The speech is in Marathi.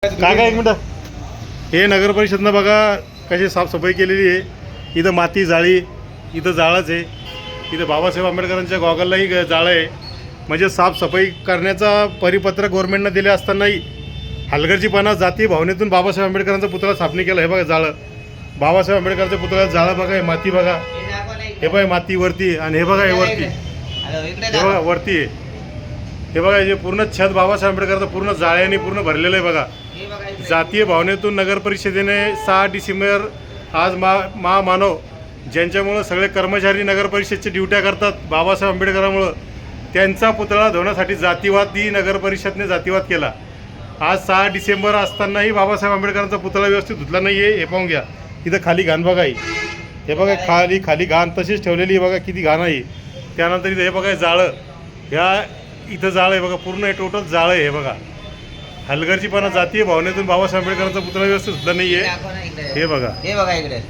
काय एक मिनटं, हे नगर परिषदनं बघा कशी साफसफाई केलेली आहे. इथं माती जाळी, इथं जाळंच आहे. इथं बाबासाहेब आंबेडकरांच्या गॉगललाही जाळं आहे. म्हणजे साफसफाई करण्याचा परिपत्रक गव्हर्नमेंटनं दिले असतानाही हलगर्जीपणा जाती भावनेतून बाबासाहेब आंबेडकरांचा पुतळा स्थापने केला. हे बघा जाळं, बाबासाहेब आंबेडकरांच्या पुतळ्यात जाळं बघा, हे माती बघा, हे बघा माती वरती, आणि हे बघा हे वरती, हे बघा वरती आहे. हे बघा हे पूर्ण छत बाबासाहेब आंबेडकरांचं पूर्ण जाळ्याने पूर्ण भरलेलं आहे बघा. जातीय भावनेतून नगर परिषदेने 6 डिसेंबर आज महामानव ज्यांच्यामुळं सगळे कर्मचारी नगर परिषदच्या ड्युट्या करतात बाबासाहेब आंबेडकरांमुळं, त्यांचा पुतळा धुण्यासाठी जातीवादी नगर परिषदने जातीवाद केला. आज 6 डिसेंबर असतानाही बाबासाहेब आंबेडकरांचा पुतळा व्यवस्थित धुतला नाही आहे. हे पाहून घ्या, इथं खाली घाण बघा, हे बघा खाली घाण तशीच ठेवलेली बघा, किती घाण आहे. त्यानंतर इथं हे बघा जाळं, ह्या इथं जाळं आहे बघा, पूर्ण हे टोटल जाळं आहे. हे बघा हलगर्जीपणा जातीय भावनेतून बाबासाहेब आंबेडकरांचा पुतळा व्यवस्थित धुतला नाही आहे. हे बघा इकडे